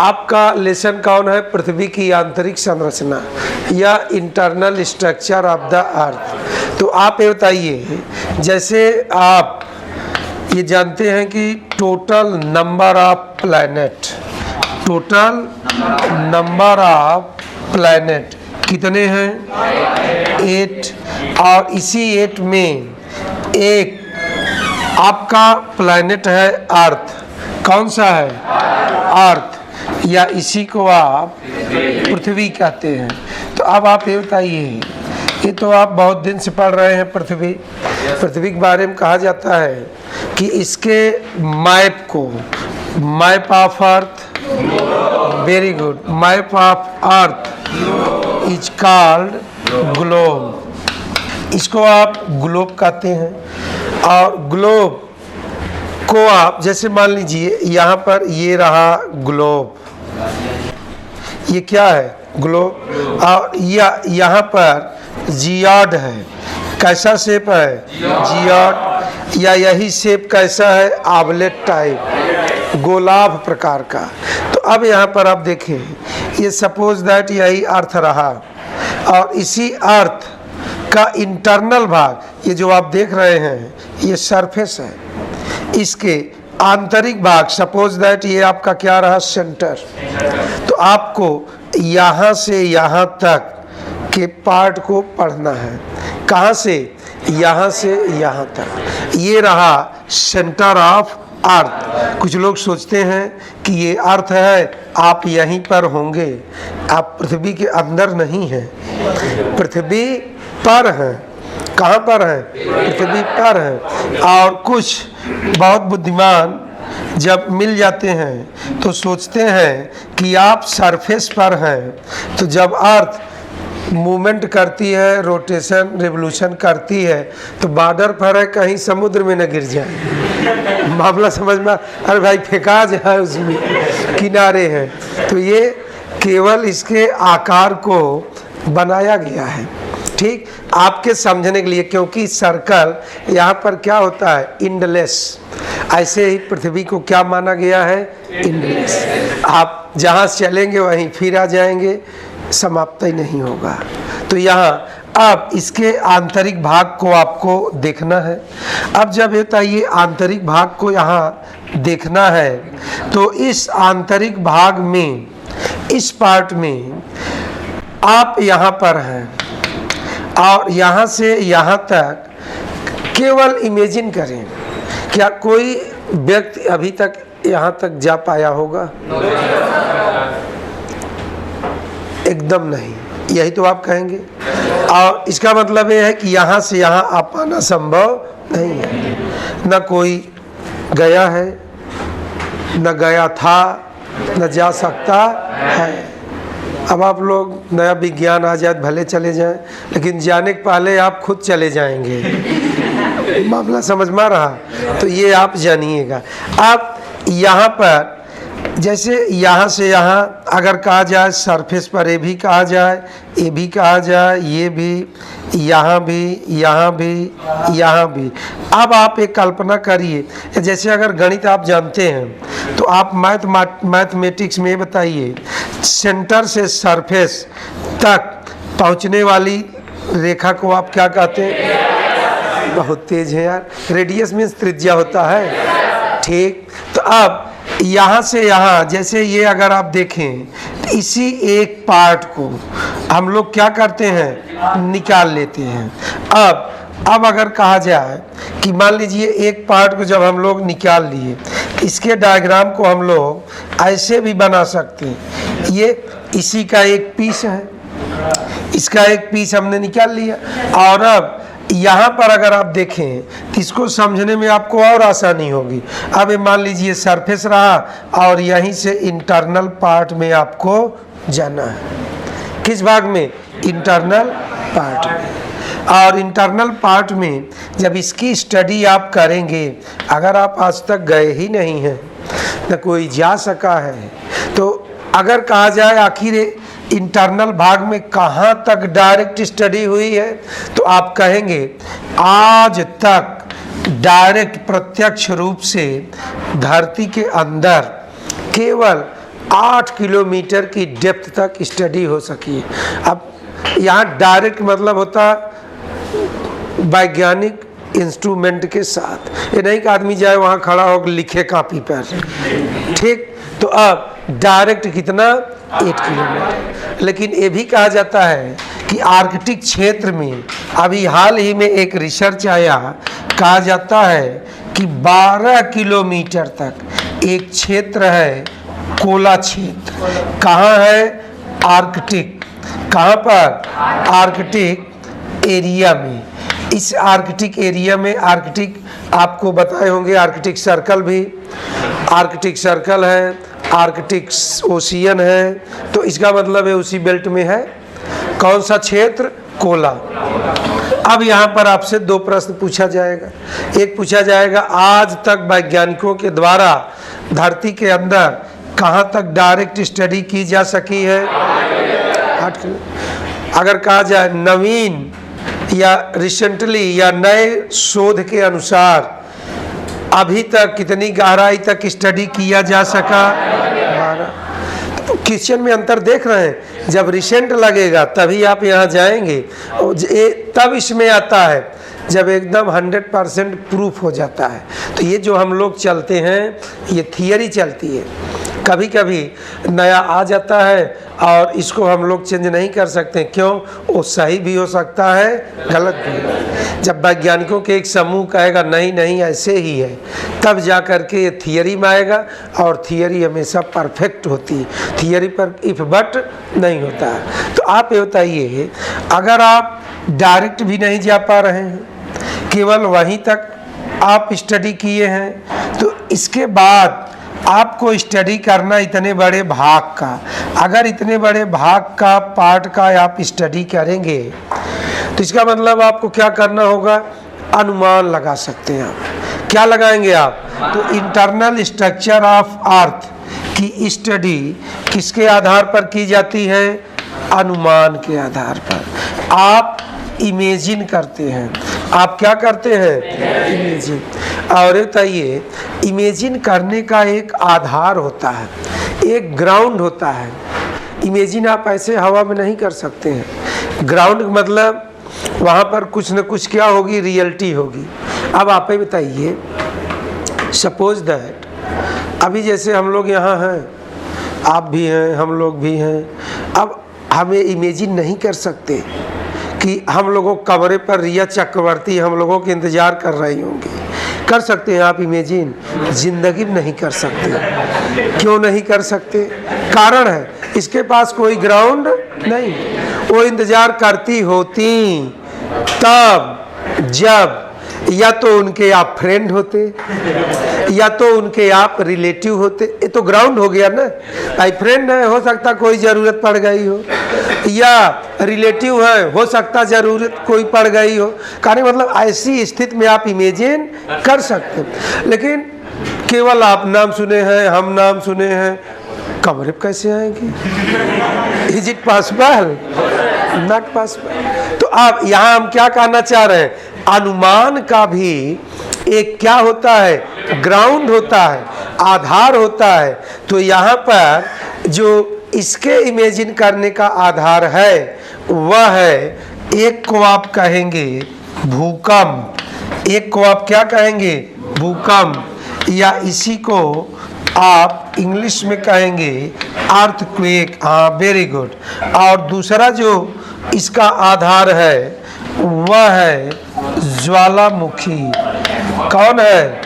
आपका लेसन कौन है? पृथ्वी की आंतरिक संरचना या internal structure of the earth. तो आप ये बताइए, जैसे आप ये जानते हैं कि total number of planet, total number of planet कितने हैं? 8। और इसी 8 में एक आपका प्लैनेट है अर्थ। कौन सा है? अर्थ, या इसी को आप पृथ्वी कहते हैं। तो अब आप ये बताइए, ये तो आप बहुत दिन से पढ़ रहे हैं पृथ्वी के बारे में। कहा जाता है कि इसके मैप को, map of earth, very good, map of earth is called globe. इसको आप ग्लोब कहते हैं। और ग्लोब को आप जैसे मान लीजिए यहाँ पर ये रहा ग्लोब, ये क्या है? ग्लोब। और यहाँ पर जियाड है। कैसा शेप है? जियाड। या यही शेप कैसा है? आबलेट टाइप, गोलाभ प्रकार का। तो अब यहाँ पर आप देखें, ये सपोज दैट यही अर्थ रहा, और इसी अर्थ का इंटरनल भाग, ये जो आप देख रहे हैं, ये सरफेस है। इसके आंतरिक भाग, सपोज दैट ये आपका क्या रहा? सेंटर। तो आपको यहाँ से यहाँ तक के पार्ट को पढ़ना है। कहाँ से? यहाँ से यहाँ तक। ये रहा सेंटर ऑफ अर्थ। कुछ लोग सोचते हैं कि ये अर्थ है, आप यहीं पर होंगे। आप पृथ्वी के अंदर नहीं हैं, पृथ्वी पर हैं। कहाँ पर है? पृथ्वी पर है। और कुछ बहुत बुद्धिमान जब मिल जाते हैं तो सोचते हैं कि आप सरफेस पर हैं। तो जब अर्थ मूवमेंट करती है, रोटेशन, रिवोल्यूशन करती है, तो बॉर्डर पर है, कहीं समुद्र में न गिर जाए। मामला समझ में? अरे भाई फेंका जाए, उसमें किनारे हैं। तो ये केवल इसके आकार को बनाया गया है, ठीक, आपके समझने के लिए। क्योंकि सर्कल यहाँ पर क्या होता है? इंडलेस। ऐसे ही पृथ्वी को क्या माना गया है? इंडलेस। आप जहाँ चलेंगे वहीं फिर आ जाएंगे, समाप्त ही नहीं होगा। तो यहाँ अब इसके आंतरिक भाग को आपको देखना है। अब जब ये आंतरिक भाग को यहाँ देखना है, तो इस आंतरिक भाग में, इस पार्ट में आप यहाँ पर हैं, और यहाँ से यहाँ तक केवल इमेजिन करें, क्या कोई व्यक्ति अभी तक यहाँ तक जा पाया होगा? एकदम नहीं। यही तो आप कहेंगे। और इसका मतलब ये है कि यहाँ से यहाँ आ पाना संभव नहीं है। न कोई गया है, न गया था, न जा सकता है। अब आप लोग नया विज्ञान आ जाए भले चले जाएं, लेकिन जाने के पहले आप खुद चले जाएंगे। मामला समझ में आ रहा? तो ये आप जानिएगा। आप यहाँ पर जैसे यहाँ से यहाँ अगर कहा जाए, सरफेस पर ये भी कहा जाए, ये भी कहा जाए, ये भी, यहाँ भी, यहाँ भी, यहाँ भी। अब आप एक कल्पना करिए, जैसे अगर गणित आप जानते हैं तो आप मैथमेटिक्स में बताइए, सेंटर से सरफेस तक पहुँचने वाली रेखा को आप क्या कहते हैं? बहुत तेज है यार। रेडियस में त्रिज्या होता है, ठीक। तो अब यहाँ से यहाँ, जैसे ये अगर आप देखें, तो इसी एक पार्ट को हम लोग क्या करते हैं? निकाल लेते हैं। अब अगर कहा जाए कि मान लीजिए एक पार्ट को जब हम लोग निकाल लिए, इसके डायग्राम को हम लोग ऐसे भी बना सकते हैं। ये इसी का एक पीस है, इसका एक पीस हमने निकाल लिया। और अब यहाँ पर अगर आप देखें तो इसको समझने में आपको और आसानी होगी। अब ये मान लीजिए सरफेस रहा, और यहीं से इंटरनल पार्ट में आपको जाना है। किस भाग में? इंटरनल पार्ट में। और इंटरनल पार्ट में जब इसकी स्टडी आप करेंगे, अगर आप आज तक गए ही नहीं हैं, न कोई जा सका है, तो अगर कहा जाए आखिर इंटरनल भाग में कहाँ तक डायरेक्ट स्टडी हुई है, तो आप कहेंगे आज तक डायरेक्ट प्रत्यक्ष रूप से धरती के अंदर केवल 8 किलोमीटर की डेप्थ तक स्टडी हो सकी है। अब यहाँ डायरेक्ट मतलब होता वैज्ञानिक इंस्ट्रूमेंट के साथ, ये नहीं कि आदमी जाए वहाँ खड़ा होकर लिखे कॉपी पर, ठीक। तो अब डायरेक्ट कितना 8 किलोमीटर। लेकिन ये भी कहा जाता है कि आर्कटिक क्षेत्र में अभी हाल ही में एक रिसर्च आया, कहा जाता है कि 12 किलोमीटर तक एक क्षेत्र है, कोला क्षेत्र। कहाँ है? आर्कटिक। कहाँ पर? आर्कटिक एरिया में। इस आर्कटिक एरिया में, आर्कटिक आपको बताए होंगे, आर्कटिक सर्कल भी, आर्कटिक सर्कल है, आर्कटिक ओशियन है, तो इसका मतलब है उसी बेल्ट में है। कौन सा क्षेत्र? कोला। अब यहाँ पर आपसे 2 प्रश्न पूछा जाएगा। एक पूछा जाएगा आज तक वैज्ञानिकों के द्वारा धरती के अंदर कहाँ तक डायरेक्ट स्टडी की जा सकी है? 8 किलो। अगर कहा जाए नवीन या रिसेंटली या नए शोध के अनुसार अभी तक कितनी गहराई तक स्टडी किया जा सका? 12। तो क्वेश्चन में अंतर देख रहे हैं। जब रिसेंट लगेगा तभी आप यहाँ जाएंगे, तब इसमें आता है जब एकदम 100% प्रूफ हो जाता है। तो ये जो हम लोग चलते हैं, ये थियरी चलती है, कभी कभी नया आ जाता है और इसको हम लोग चेंज नहीं कर सकते। क्यों? वो सही भी हो सकता है, गलत भी। जब वैज्ञानिकों के एक समूह कहेगा नहीं नहीं ऐसे ही है, तब जा कर के ये थियरी में आएगा, और थियरी हमेशा परफेक्ट होती है, थियरी पर इफ बट नहीं होता है। तो आप ये बताइए, अगर आप डायरेक्ट भी नहीं जा पा रहे हैं, केवल वहीं तक आप स्टडी किए हैं, तो इसके बाद आपको स्टडी करना इतने बड़े भाग का, अगर इतने बड़े भाग का पार्ट का आप स्टडी करेंगे, तो इसका मतलब आपको क्या करना होगा? अनुमान लगा सकते हैं आप। क्या लगाएंगे आप? तो इंटरनल स्ट्रक्चर ऑफ अर्थ की स्टडी किसके आधार पर की जाती है? अनुमान के आधार पर। आप इमेजिन करते हैं। आप क्या करते हैं? इमेजिन। और बताइए, इमेजिन करने का एक आधार होता है, एक ग्राउंड होता है। इमेजिन आप ऐसे हवा में नहीं कर सकते हैं। ग्राउंड मतलब वहाँ पर कुछ न कुछ क्या होगी? रियलिटी होगी। अब आप ही बताइए, सपोज दैट अभी जैसे हम लोग यहाँ हैं, आप भी हैं, हम लोग भी हैं। अब हमें इमेजिन नहीं कर सकते कि हम लोगों कमरे पर रिया चक्रवर्ती हम लोगों के इंतज़ार कर रही होंगी। कर सकते हैं आप इमेजिन? जिंदगी में नहीं कर सकते। क्यों नहीं कर सकते? कारण है, इसके पास कोई ग्राउंड नहीं। वो इंतज़ार करती होती तब जब या तो उनके आप फ्रेंड होते, या तो उनके आप रिलेटिव होते। ये तो ग्राउंड हो गया ना। भाई फ्रेंड है, हो सकता कोई ज़रूरत पड़ गई हो, या रिलेटिव है, हो सकता ज़रूरत कोई पड़ गई हो। कहने मतलब ऐसी स्थिति में आप इमेजिन कर सकते। लेकिन केवल आप नाम सुने हैं, हम नाम सुने हैं, कमरे पे कैसे आएंगे? Is it possible? Not possible. तो आप यहाँ हम क्या कहना चाह रहे हैं? अनुमान का भी एक क्या होता है? ग्राउंड होता है, आधार होता है। तो यहाँ पर जो इसके इमेजिन करने का आधार है वह है, एक को आप कहेंगे भूकंप, एक को आप क्या कहेंगे? भूकंप, या इसी को आप इंग्लिश में कहेंगे अर्थक्वेक। हाँ, वेरी गुड। और दूसरा जो इसका आधार है वह है ज्वालामुखी। कौन है?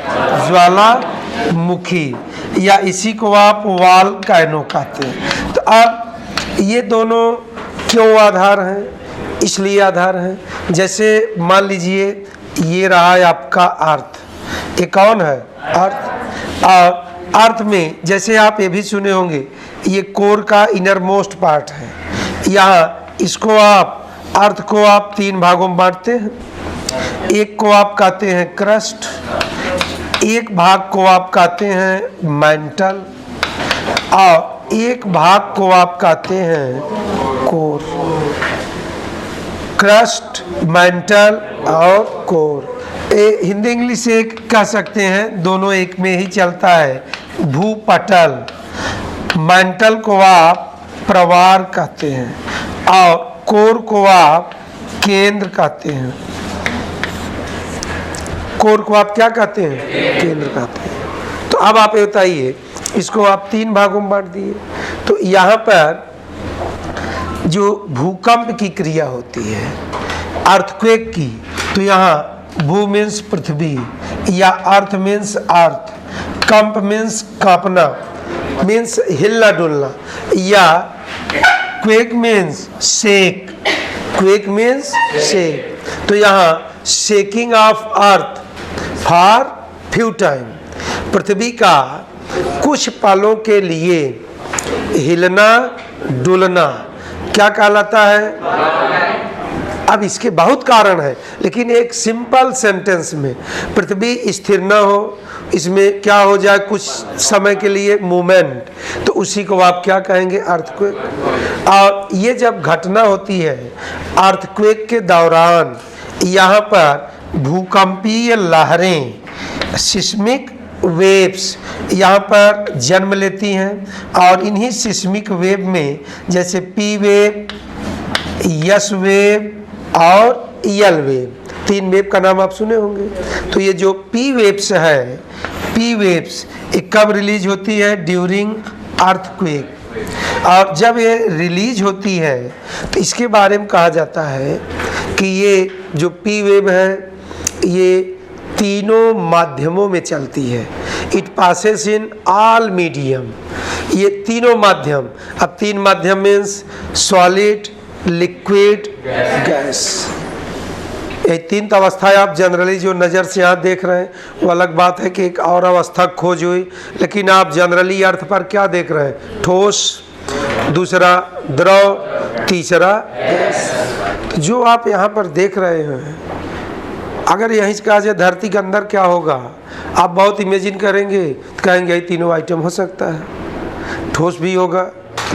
ज्वालामुखी, या इसी को आप वॉल्केनो कहते हैं। तो अब ये दोनों क्यों आधार हैं? इसलिए आधार हैं, जैसे मान लीजिए ये रहा है आपका अर्थ, ये कौन है? अर्थ। और अर्थ में जैसे आप ये भी सुने होंगे, ये कोर का इनर मोस्ट पार्ट है। यहाँ इसको आप, अर्थ को आप 3 भागों में बांटते हैं। एक को आप कहते हैं क्रस्ट, एक भाग को आप कहते हैं मेंटल, और एक भाग को आप कहते हैं कोर। क्रस्ट, मेंटल और कोर, हिंदी इंग्लिश एक कह सकते हैं, दोनों एक में ही चलता है। भूपटल, मैंटल को आप प्रवार कहते हैं और कोर को आप केंद्र कहते हैं। कोर को आप क्या कहते हैं? केंद्र कहते हैं। तो अब आप ये बताइए, इसको आप 3 भागों में बांट दिए। तो यहाँ पर जो भूकंप की क्रिया होती है, अर्थक्वेक की, तो यहाँ भू मीन्स पृथ्वी या अर्थ मीन्स अर्थ, कंप मीन्स कांपना मीन्स हिलना डुलना, या quake means shake, quake means shake. तो यहाँ shaking of earth for few time, पृथ्वी का कुछ पलों के लिए हिलना डुलना क्या कहलाता है? अब इसके बहुत कारण है, लेकिन एक सिंपल सेंटेंस में पृथ्वी स्थिर न हो, इसमें क्या हो जाए कुछ समय के लिए मूवमेंट, तो उसी को आप क्या कहेंगे? अर्थक्वेक। और ये जब घटना होती है अर्थक्वेक के दौरान, यहाँ पर भूकंपीय लहरें, सिस्मिक वेव्स यहाँ पर जन्म लेती हैं, और इन्हीं सिस्मिक वेव में जैसे पी वेव, यस वेव और यल वेव, 3 वेव का नाम आप सुने होंगे। तो ये जो पी वेव्स है, पी वेव्स ये कब रिलीज होती है? During earthquake. और जब ये रिलीज होती है तो इसके बारे में कहा जाता है कि ये जो पी वेव है ये तीनों माध्यमों में चलती है। It passes in all medium, ये तीनों माध्यम। अब 3 माध्यम मीन्स सॉलिड, लिक्विड, गैस। ये 3 अवस्थाएं आप जनरली जो नज़र से यहाँ देख रहे हैं, वो अलग बात है कि एक और अवस्था खोज हुई, लेकिन आप जनरली अर्थ पर क्या देख रहे हैं? ठोस, दूसरा द्रव, तीसरा गैस। तो जो आप यहाँ पर देख रहे हैं, अगर यहीं से कहा जाए धरती के अंदर क्या होगा, आप बहुत इमेजिन करेंगे तो कहेंगे ये तीनों आइटम हो सकता है, ठोस भी होगा,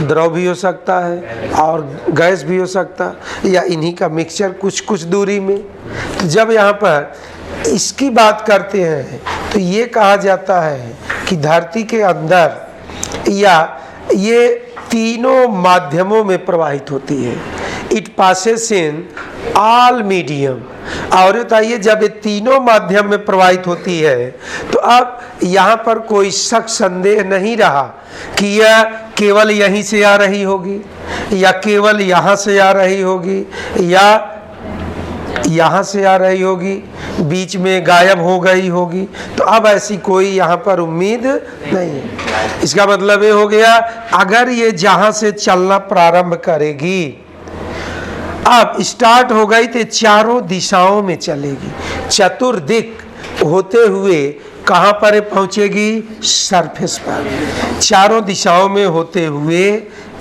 द्रव भी हो सकता है और गैस भी हो सकता है, या इन्हीं का मिक्सचर कुछ कुछ दूरी में। तो जब यहाँ पर इसकी बात करते हैं तो ये कहा जाता है कि धरती के अंदर या ये तीनों माध्यमों में प्रवाहित होती है। It passes in all medium. और बताइए जब ये तीनों माध्यम में प्रवाहित होती है तो अब यहाँ पर कोई शक संदेह नहीं रहा कि यह केवल यहीं से आ रही होगी या केवल यहाँ से आ रही होगी या यहाँ से आ रही होगी, बीच में गायब हो गई होगी। तो अब ऐसी कोई यहाँ पर उम्मीद नहीं है। इसका मतलब ये हो गया, अगर ये जहाँ से चलना प्रारंभ करेगी, अब स्टार्ट हो गई तो चारों दिशाओं में चलेगी, चतुर्दिक होते हुए कहाँ पर पहुँचेगी? सरफेस पर। चारों दिशाओं में होते हुए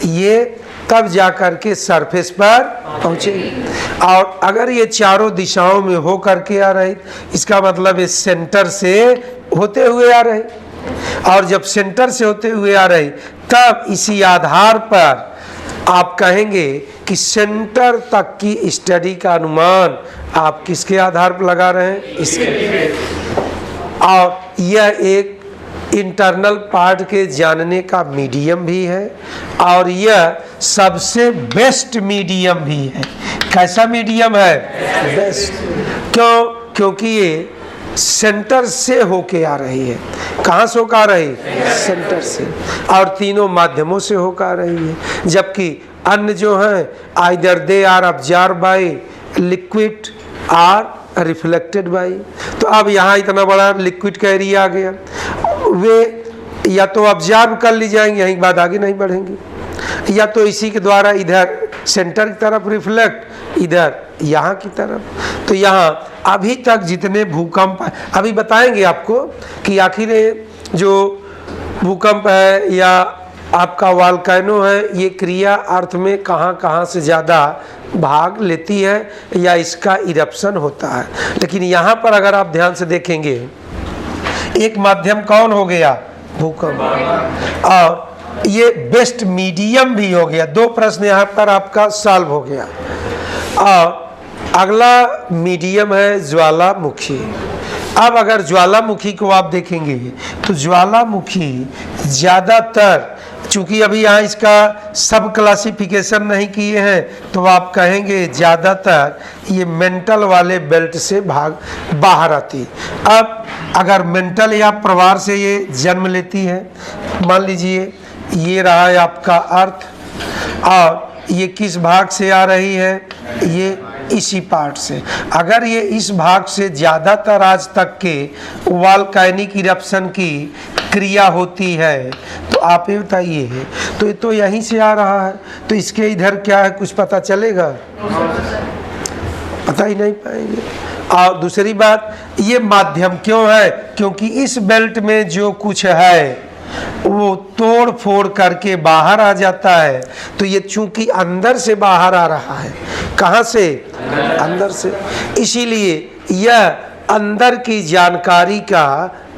ये तब जा कर के सरफेस पर पहुँचेगी। और अगर ये चारों दिशाओं में हो करके आ रही, इसका मतलब ये सेंटर से होते हुए आ रही, और जब सेंटर से होते हुए आ रही तब इसी आधार पर आप कहेंगे कि सेंटर तक की स्टडी का अनुमान आप किसके आधार पर लगा रहे हैं? इसके। और यह एक इंटरनल पार्ट के जानने का मीडियम भी है और यह सबसे बेस्ट मीडियम भी है। कैसा मीडियम है? बेस्ट। क्यों? क्योंकि ये सेंटर से होके आ रही है। कहाँ से होकर आ रही? सेंटर से। और तीनों माध्यमों से होकर आ रही है, जबकि अन्य जो हैं either they are observe by liquid or reflected by. तो अब यहाँ इतना बड़ा लिक्विड का एरिया आ गया, वे या तो ऑब्जर्व कर ली जाएंगे, यहीं के बाद आगे नहीं बढ़ेंगे, या तो इसी के द्वारा इधर सेंटर की तरफ रिफ्लेक्ट, इधर यहाँ की तरफ। तो यहाँ अभी तक जितने भूकंप, अभी बताएंगे आपको कि आखिर जो भूकंप है या आपका वोल्केनो है, ये क्रिया अर्थ में कहाँ कहाँ से ज़्यादा भाग लेती है या इसका इरप्शन होता है। लेकिन यहाँ पर अगर आप ध्यान से देखेंगे, एक माध्यम कौन हो गया? भूकंप। और ये बेस्ट मीडियम भी हो गया। 2 प्रश्न यहाँ पर आपका सॉल्व हो गया। और अगला मीडियम है ज्वालामुखी। अब अगर ज्वालामुखी को आप देखेंगे तो ज्वालामुखी ज़्यादातर चूंकि अभी यहाँ इसका सब क्लासिफिकेशन नहीं किए हैं तो आप कहेंगे ज़्यादातर ये मेंटल वाले बेल्ट से बाहर आती। अब अगर मेंटल या परिवार से ये जन्म लेती है, मान लीजिए ये रहा है आपका अर्थ, और ये किस भाग से आ रही है, ये इसी पार्ट से। अगर ये इस भाग से ज़्यादातर आज तक के वॉल्केनिक इरप्शन की क्रिया होती है तो आप ये बताइए है, तो ये तो यहीं से आ रहा है, तो इसके इधर क्या है कुछ पता चलेगा? पता ही नहीं पाएंगे। और दूसरी बात, ये माध्यम क्यों है? क्योंकि इस बेल्ट में जो कुछ है वो तोड़ फोड़ करके बाहर आ जाता है, तो ये चूंकि अंदर से बाहर आ रहा है। कहाँ से? अंदर से। इसीलिए यह अंदर की जानकारी का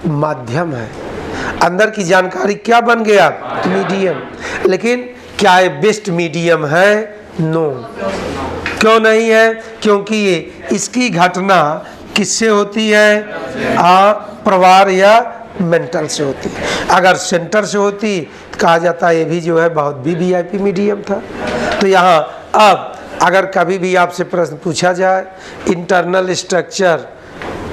माध्यम है। अंदर की जानकारी क्या बन गया? मीडियम। लेकिन क्या ये बेस्ट मीडियम है? नो। क्यों नहीं है? क्योंकि ये इसकी घटना किससे होती है? परिवार या मेंटल से होती। अगर सेंटर से होती तो कहा जाता है ये भी जो है बहुत भी वीआईपी मीडियम था। तो यहाँ अब अगर कभी भी आपसे प्रश्न पूछा जाए इंटरनल स्ट्रक्चर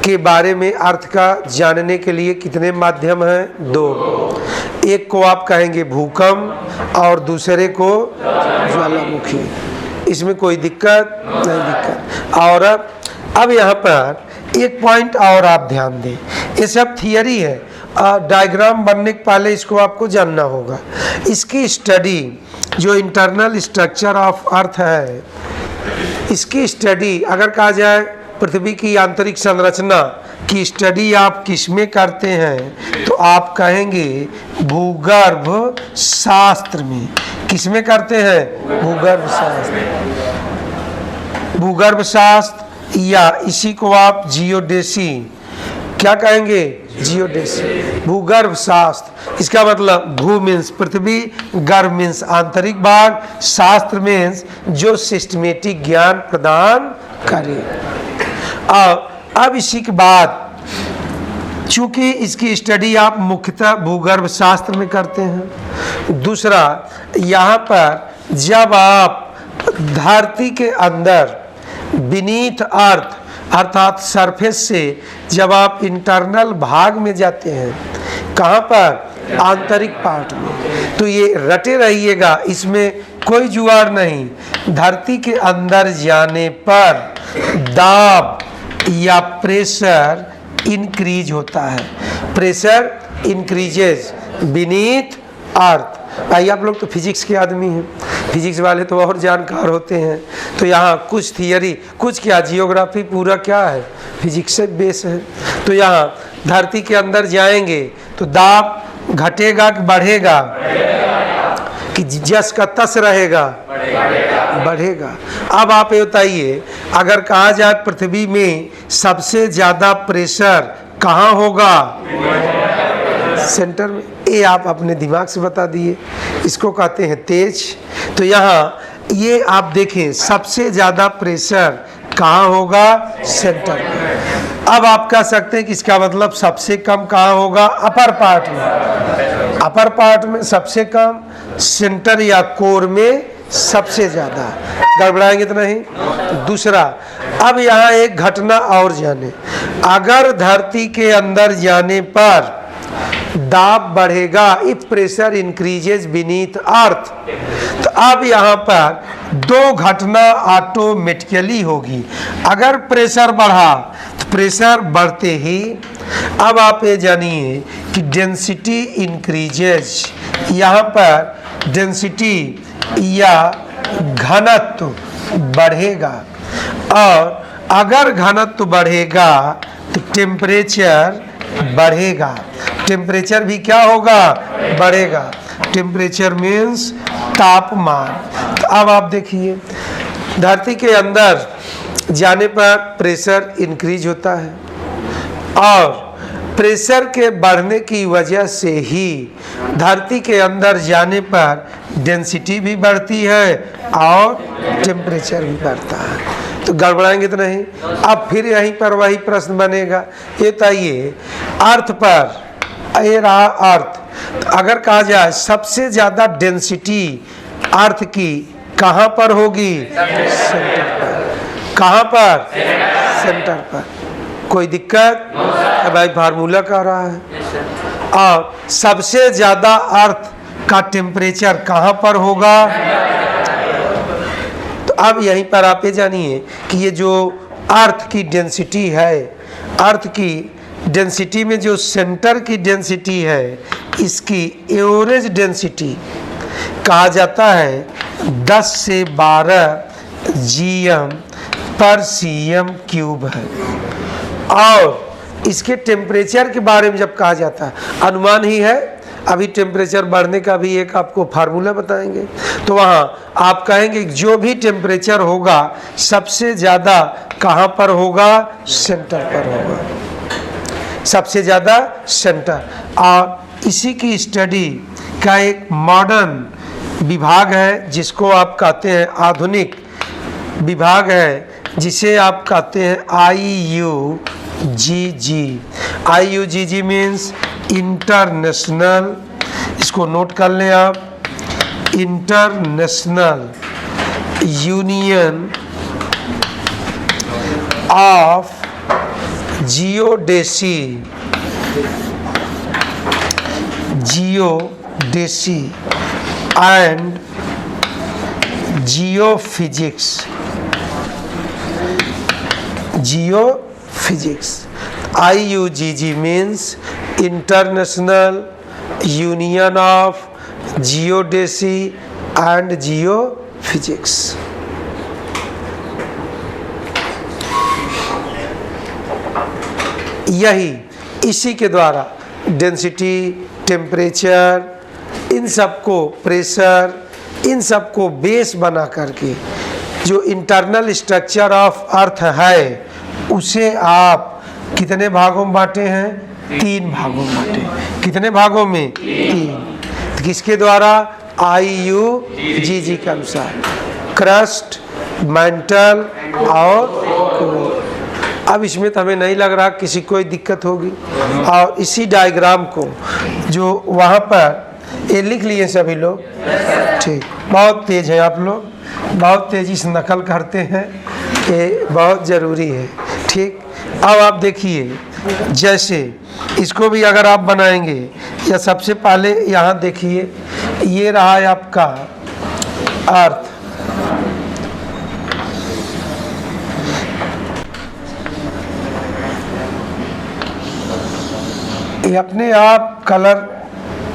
के बारे में अर्थ का जानने के लिए कितने माध्यम हैं? 2। एक को आप कहेंगे भूकंप और दूसरे को ज्वालामुखी। इसमें कोई दिक्कत नहीं दिक्कत। और अब यहाँ पर एक पॉइंट और आप ध्यान दें, ये सब थियरी है, डायग्राम बनने के पहले इसको आपको जानना होगा। इसकी स्टडी जो इंटरनल स्ट्रक्चर ऑफ अर्थ है, इसकी स्टडी अगर कहा जाए पृथ्वी की आंतरिक संरचना की स्टडी आप किसमें करते हैं तो आप कहेंगे भूगर्भ शास्त्र में। किसमें करते हैं? भूगर्भ शास्त्र। भूगर्भ शास्त्र या इसी को आप जियोडेसी क्या कहेंगे? जियोडेसी। भूगर्भ शास्त्र, इसका मतलब भू मीन्स पृथ्वी, गर्भ मीन्स आंतरिक भाग, शास्त्र मीन्स जो सिस्टमेटिक ज्ञान प्रदान करे। अब इसी के बाद चूंकि इसकी स्टडी आप मुख्यतः भूगर्भ शास्त्र में करते हैं। दूसरा, यहाँ पर जब आप धरती के अंदर बीनीथ अर्थ अर्थात सरफेस से जब आप इंटरनल भाग में जाते हैं, कहाँ पर? आंतरिक पार्ट में, तो ये रटे रहिएगा, इसमें कोई जुगाड़ नहीं। धरती के अंदर जाने पर दाब या प्रेशर इंक्रीज होता है। प्रेशर इंक्रीजेज बीनीथ अर्थ। आइए, आप लोग तो फिजिक्स के आदमी हैं, फिजिक्स वाले तो और जानकार होते हैं। तो यहाँ कुछ थियरी, कुछ क्या, जियोग्राफी पूरा क्या है? फिजिक्स से बेस है। तो यहाँ धरती के अंदर जाएंगे तो दाब घटेगा कि बढ़ेगा? कि जस का तस रहेगा? बढ़ेगा। अब आप ये बताइए, अगर कहा जाए पृथ्वी में सबसे ज़्यादा प्रेशर कहाँ होगा? सेंटर में। ये आप अपने दिमाग से बता दिए, इसको कहते हैं तेज। तो यहाँ ये आप देखें सबसे ज़्यादा प्रेशर कहाँ होगा? सेंटर में। अब आप कह सकते हैं कि इसका मतलब सबसे कम कहाँ होगा? अपर पार्ट में। अपर पार्ट में सबसे कम, सेंटर या कोर में सबसे ज़्यादा। गड़बड़ाएंगे तो नहीं? दूसरा, अब यहाँ एक घटना और जाने, अगर धरती के अंदर जाने पर दाब बढ़ेगा, इफ प्रेशर इंक्रीजेज बीनीथ अर्थ, तो अब यहाँ पर दो घटना ऑटोमेटिकली होगी। अगर प्रेशर बढ़ा तो प्रेशर बढ़ते ही अब आप ये जानिए कि डेंसिटी इंक्रीजेज, यहाँ पर डेंसिटी या घनत्व बढ़ेगा, और अगर घनत्व बढ़ेगा तो टेम्परेचर बढ़ेगा। टेम्परेचर भी क्या होगा? बढ़ेगा। टेम्परेचर मीन्स तापमान। तो अब आप देखिए, धरती के अंदर जाने पर प्रेशर इंक्रीज होता है, और प्रेशर के बढ़ने की वजह से ही धरती के अंदर जाने पर डेंसिटी भी बढ़ती है और टेम्परेचर भी बढ़ता है। तो गड़बड़ाएंगे तो नहीं? अब फिर यहीं पर वही प्रश्न बनेगा, ये बताइए अर्थ पर, ये रहा अर्थ, तो अगर कहा जाए सबसे ज़्यादा डेंसिटी अर्थ की कहाँ पर होगी? सेंटर पर। कहाँ पर? सेंटर पर। कोई दिक्कत? भाई फार्मूला कह रहा है। और सबसे ज़्यादा अर्थ का टेम्परेचर कहाँ पर होगा? तो अब यहीं पर आप ये जानिए कि ये जो अर्थ की डेंसिटी है, अर्थ की डेंसिटी में जो सेंटर की डेंसिटी है, इसकी एवरेज डेंसिटी कहा जाता है 10 से 12 GM पर CM क्यूब है। और इसके टेम्परेचर के बारे में जब कहा जाता है, अनुमान ही है, अभी टेम्परेचर बढ़ने का भी एक आपको फार्मूला बताएंगे, तो वहाँ आप कहेंगे जो भी टेम्परेचर होगा सबसे ज़्यादा कहाँ पर होगा? सेंटर पर होगा, सबसे ज़्यादा सेंटर। और इसी की स्टडी का एक मॉडर्न विभाग है जिसको आप कहते हैं, आधुनिक विभाग है जिसे आप कहते हैं IUGG। IUGG मीन्स इंटरनेशनल, इसको नोट कर लें आप, international union of geodesy, geodesy and geophysics, geophysics. IUGG means International Union of Geodesy and Geophysics। यही इसी के द्वारा डेंसिटी, टेम्परेचर, इन सबको, प्रेशर, इन सबको बेस बना करके जो इंटरनल स्ट्रक्चर ऑफ अर्थ है उसे आप कितने भागों में बांटे हैं? 3 भागों में बांटे। कितने भागों में? 3। तो किसके द्वारा? IUGG के अनुसार, क्रस्ट, मेंटल और कोर। अब इसमें तो हमें नहीं लग रहा किसी कोई दिक्कत होगी। और इसी डायग्राम को जो वहाँ पर ये लिख लिए सभी लोग, ठीक, बहुत तेज है आप लोग, बहुत तेजी से नकल करते हैं, ये बहुत ज़रूरी है, ठीक। अब आप देखिए, जैसे इसको भी अगर आप बनाएंगे, या सबसे पहले यहाँ देखिए, ये रहा है आपका अर्थ, ये अपने आप कलर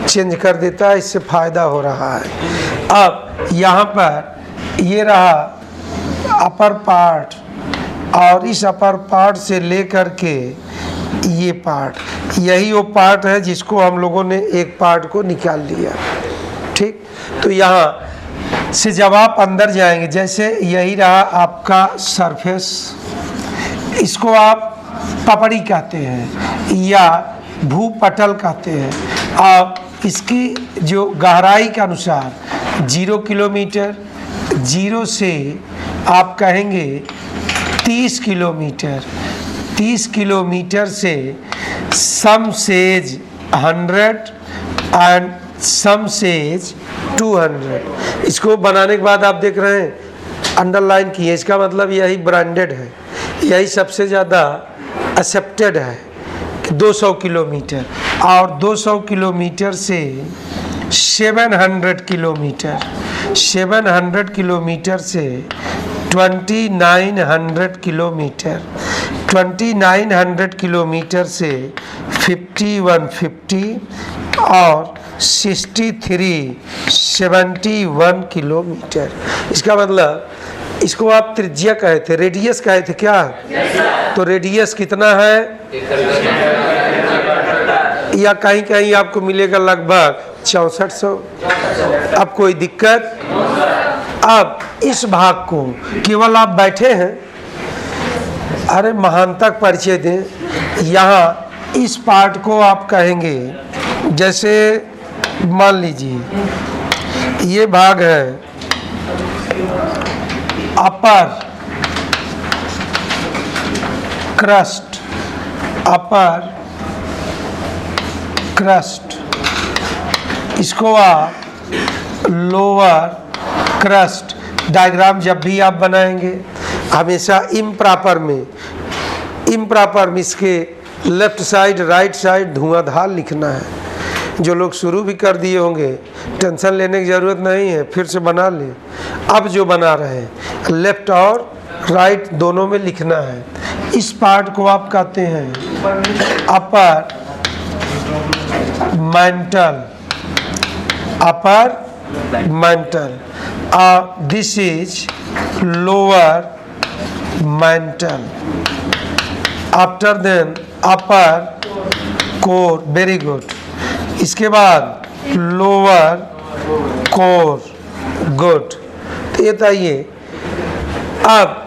चेंज कर देता है, इससे फ़ायदा हो रहा है। अब यहाँ पर ये रहा अपर पार्ट, और इस अपर पार्ट से लेकर के ये पार्ट, यही वो पार्ट है जिसको हम लोगों ने एक पार्ट को निकाल लिया, ठीक। तो यहाँ से जब आप अंदर जाएंगे, जैसे यही रहा आपका सरफेस, इसको आप पपड़ी कहते हैं या भूपटल कहते हैं। आप इसकी जो गहराई के अनुसार 0 किलोमीटर, 0 से आप कहेंगे 30 किलोमीटर, 30 किलोमीटर से सम सेज 100 एंड सम सेज 200। इसको बनाने के बाद आप देख रहे हैं अंडरलाइन किए, इसका मतलब यही ब्रांडेड है, यही सबसे ज़्यादा एक्सेप्टेड है, 200 किलोमीटर। और 200 किलोमीटर से 700 किलोमीटर, 700 किलोमीटर से 2900 किलोमीटर, 2900 किलोमीटर से 5150 और 71 किलोमीटर। इसका मतलब, इसको आप त्रिज्या कहे थे, रेडियस कहे थे क्या? तो रेडियस कितना है? या कहीं कहीं आपको मिलेगा लगभग 6400। अब कोई दिक्कत? अब इस भाग को केवल आप बैठे हैं, अरे महानतक परिचय दें। यहाँ इस पार्ट को आप कहेंगे, जैसे मान लीजिए ये भाग है अपर क्रस्ट, अपर क्रस्ट इसको आप लोअर क्रस्ट। डायग्राम जब भी आप बनाएंगे हमेशा इम्प्रॉपर में इसके लेफ्ट साइड राइट साइड धुआंधार लिखना है। जो लोग शुरू भी कर दिए होंगे टेंशन लेने की ज़रूरत नहीं है, फिर से बना लें। अब जो बना रहे हैं लेफ्ट और राइट दोनों में लिखना है। इस पार्ट को आप कहते हैं upper mantle, upper mantle, this is lower mantle. After then upper core, very good. इसके बाद लोअर कोर, गुड। तो ये बताइए अब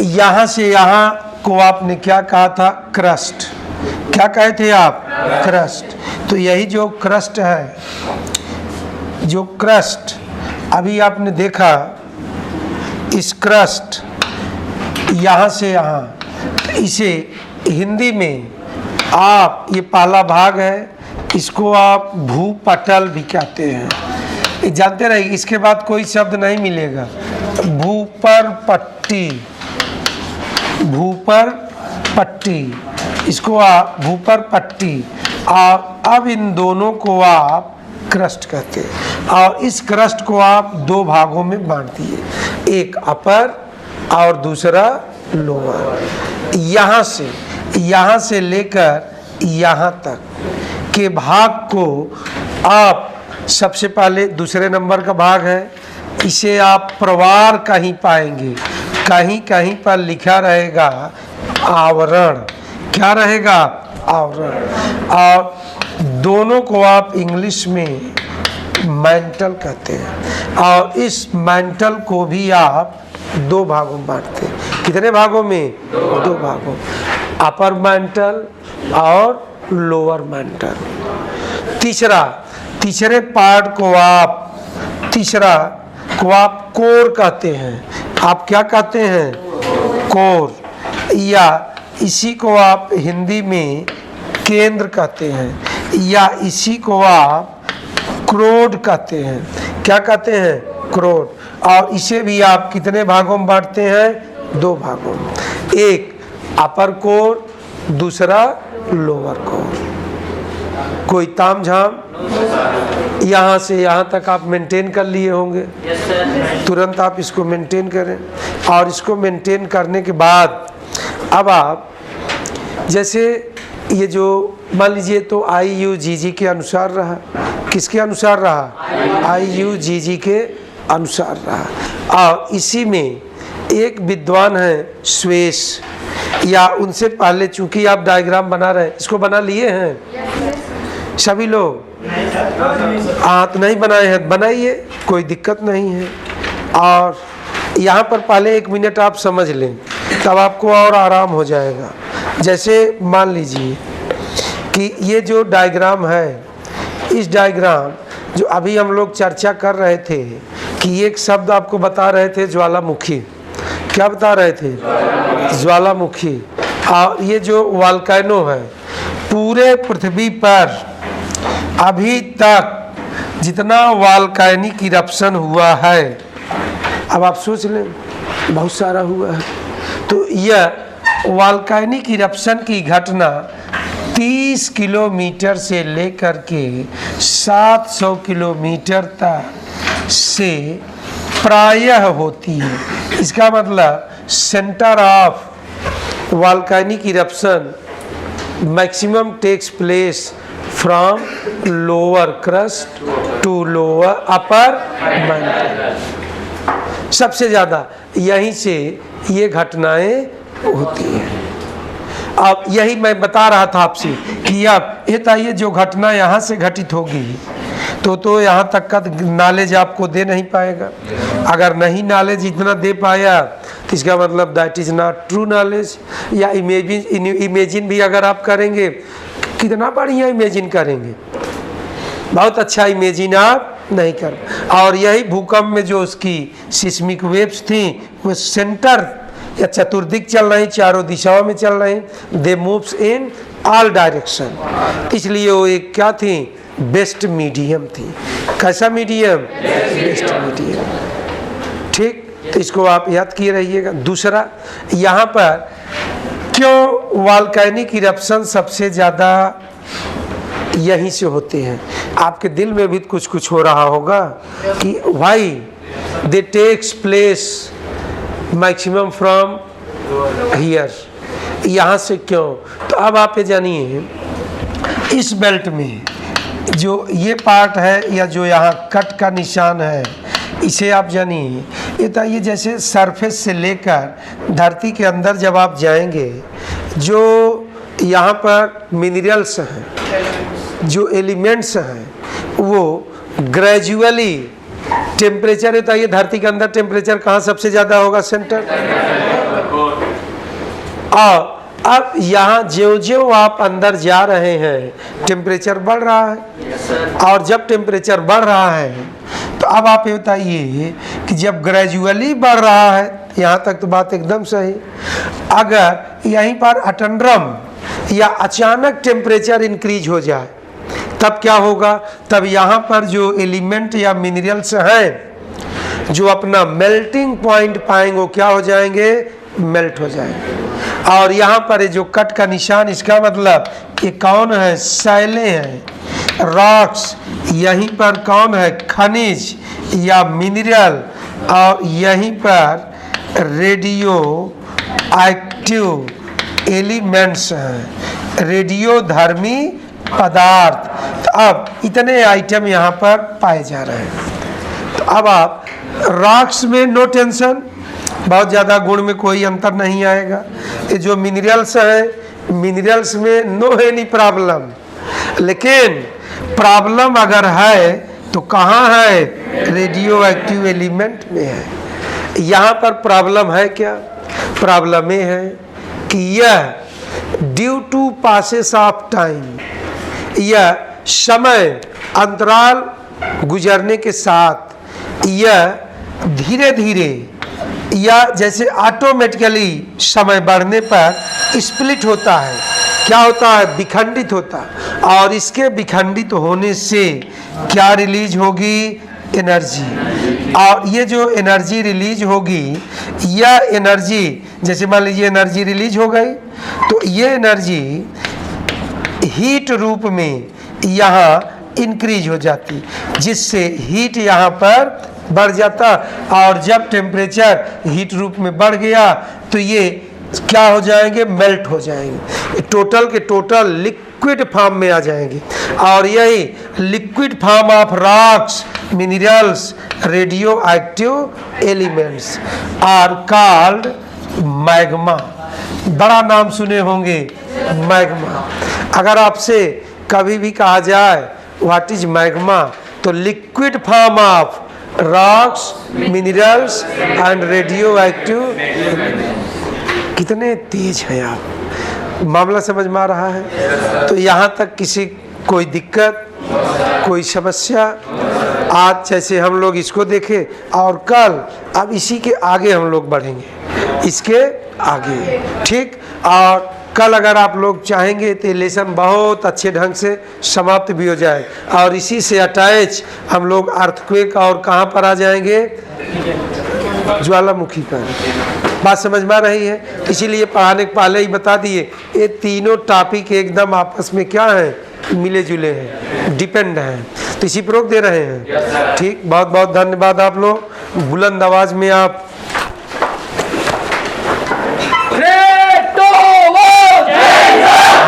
यहाँ से यहाँ को आपने क्या कहा था? क्रस्ट। क्या कहे थे आप? क्रस्ट। तो यही जो क्रस्ट है, जो क्रस्ट अभी आपने देखा, इस क्रस्ट यहाँ से यहाँ, इसे हिंदी में आप, ये पहला भाग है, इसको आप भूपटल भी कहते हैं। जानते रहिए इसके बाद कोई शब्द नहीं मिलेगा। भूपर पट्टी, भूपर पट्टी, इसको आप भूपर पट्टी। अब इन दोनों को आप क्रस्ट कहते हैं और इस क्रस्ट को आप दो भागों में बांट दिए, एक अपर और दूसरा लोअर। यहाँ से लेकर यहाँ तक के भाग को आप सबसे पहले, दूसरे नंबर का भाग है, इसे आप प्रवार कहीं पाएंगे, कहीं कहीं पर लिखा रहेगा आवरण। क्या रहेगा? आवरण। और दोनों को आप इंग्लिश में मेंटल कहते हैं और इस मेंटल को भी आप दो भागों में बांटते हैं। कितने भागों में? दो भागों, अपर मेंटल और लोअर मेंटल। तीसरे पार्ट को आप कोर कहते हैं। आप क्या कहते हैं? कोर, या इसी को आप हिंदी में केंद्र कहते हैं, या इसी को आप क्रोड कहते हैं। क्या कहते हैं? क्रोड। और इसे भी आप कितने भागों में बांटते हैं? दो भागों में, एक अपर कोर, दूसरा लोअर कोर। कोई ताम झाम? यहाँ से यहाँ तक आप मेंटेन कर लिए होंगे। तुरंत आप इसको मेंटेन करें और इसको मेंटेन करने के बाद अब आप जैसे ये जो मान लीजिए तो IUGG के अनुसार रहा। किसके अनुसार रहा? IUGG के अनुसार रहा। और इसी में एक विद्वान है स्वेश, या उनसे पहले, चूंकि आप डायग्राम बना रहे हैं, इसको बना लिए हैं सभी लोग? हाथ नहीं बनाए हैं, बनाइए, कोई दिक्कत नहीं है। और यहाँ पर पहले 1 मिनट आप समझ लें, तब आपको और आराम हो जाएगा। जैसे मान लीजिए कि ये जो डायग्राम है, इस डायग्राम जो अभी हम लोग चर्चा कर रहे थे कि एक शब्द आपको बता रहे थे ज्वालामुखी। क्या बता रहे थे? ज्वालामुखी। और ये जो वोल्केनो है, पूरे पृथ्वी पर अभी तक जितना वोल्केनिक इरप्शन हुआ है, अब आप सोच लें, बहुत सारा हुआ है। तो यह वोल्केनिक इरप्शन की घटना 30 किलोमीटर से लेकर के 700 किलोमीटर तक से प्रायः होती है। इसका मतलब centre of volcanic eruption maximum takes place from lower crust to lower upper mantle. सबसे ज़्यादा यहीं से ये घटनाएं होती हैं। अब यही मैं बता रहा था आपसे कि अब ये जो घटना यहाँ से घटित होगी तो यहाँ तक का नॉलेज आपको दे नहीं पाएगा। अगर नहीं नॉलेज इतना दे पाया तो इसका मतलब that is not true knowledge. या इमेजिन भी अगर आप करेंगे, कितना बढ़िया इमेजिन करेंगे, बहुत अच्छा इमेजिन आप नहीं कर। और यही भूकंप में जो उसकी सिस्मिक वेव्स थी, वो सेंटर या चतुर्दिक चल रही, चारों दिशाओं में चल रही, दे मूव्स इन ऑल डायरेक्शन। इसलिए वो एक क्या थी? बेस्ट मीडियम थी। कैसा मीडियम? Best medium. ठीक, तो इसको आप याद किए रहिएगा। दूसरा, यहाँ पर क्यों वॉल्केनिक इरप्शन सबसे ज़्यादा यहीं से होते हैं? आपके दिल में भी कुछ कुछ हो रहा होगा कि why they takes place maximum from here, यहाँ से क्यों? तो अब आप ये जानिए, इस बेल्ट में जो ये पार्ट है या जो यहाँ कट का निशान है, इसे आप जानिए, ये तो ये जैसे सरफेस से लेकर धरती के अंदर जब आप जाएंगे, जो यहाँ पर मिनरल्स हैं, जो एलिमेंट्स हैं, वो ग्रेजुअली टेम्परेचर, होता है ये धरती के अंदर टेम्परेचर कहाँ सबसे ज़्यादा होगा? सेंटर। और अब यहाँ ज्यों-ज्यों आप अंदर जा रहे हैं टेम्परेचर बढ़ रहा है, और जब टेम्परेचर बढ़ रहा है तो अब आप ये बताइए कि जब ग्रेजुअली बढ़ रहा है, यहाँ तक तो बात एकदम सही, अगर यहीं पर अटंड्रम या अचानक टेम्परेचर इंक्रीज हो जाए तब क्या होगा? तब यहाँ पर जो एलिमेंट या मिनरल्स हैं जो अपना मेल्टिंग पॉइंट पाएंगे वो क्या हो जाएंगे? मेल्ट हो जाएंगे। और यहाँ पर जो कट का निशान, इसका मतलब ये कौन है? सैले हैं, रॉक्स। यहीं पर कौन है? खनिज या मिनरल। और यहीं पर रेडियो एक्टिव एलिमेंट्स हैं, रेडियोधर्मी पदार्थ। तो अब इतने आइटम यहाँ पर पाए जा रहे हैं। तो अब आप रॉक्स में नो टेंशन, बहुत ज़्यादा गुण में कोई अंतर नहीं आएगा। ये जो मिनरल्स हैं, मिनरल्स में नो एनी प्रॉब्लम, लेकिन प्रॉब्लम अगर है तो कहाँ है? रेडियो एक्टिव एलिमेंट में है। यहाँ पर प्रॉब्लम है क्या? प्रॉब्लम ये है कि यह due to passes of time, यह समय अंतराल गुजरने के साथ यह धीरे धीरे या जैसे ऑटोमेटिकली समय बढ़ने पर स्प्लिट होता है। क्या होता है? विखंडित होता है। और इसके विखंडित होने से क्या रिलीज होगी? एनर्जी। और ये जो एनर्जी रिलीज होगी, यह एनर्जी, जैसे मान लीजिए एनर्जी रिलीज हो गई, तो ये एनर्जी हीट रूप में यहाँ इंक्रीज हो जाती, जिससे हीट यहाँ पर बढ़ जाता। और जब टेम्परेचर हीट रूप में बढ़ गया तो ये क्या हो जाएंगे? मेल्ट हो जाएंगे, टोटल के टोटल लिक्विड फॉर्म में आ जाएंगे। और यही liquid form of rocks, minerals, radioactive elements are called magma. बड़ा नाम सुने होंगे मैग्मा। अगर आपसे कभी भी कहा जाए व्हाट इज मैग्मा, तो liquid form of rocks, minerals and radio active. कितने तेज हैं आप, मामला समझ में आ रहा है? तो यहाँ तक किसी कोई दिक्कत, कोई समस्या? आज जैसे हम लोग इसको देखें, और कल अब इसी के आगे हम लोग बढ़ेंगे, इसके आगे। ठीक, और कल अगर आप लोग चाहेंगे तो लेसन बहुत अच्छे ढंग से समाप्त भी हो जाए, और इसी से अटैच हम लोग अर्थक्वेक और कहाँ पर आ जाएंगे? ज्वालामुखी पर। बात समझ में आ रही है? इसीलिए पढ़ाने के पहले ही बता दिए, ये तीनों टॉपिक एकदम आपस में क्या है? मिले जुले हैं, डिपेंड हैं। तो इसी पर रोक दे रहे हैं। ठीक, बहुत बहुत धन्यवाद। आप लोग बुलंद आवाज़ में आप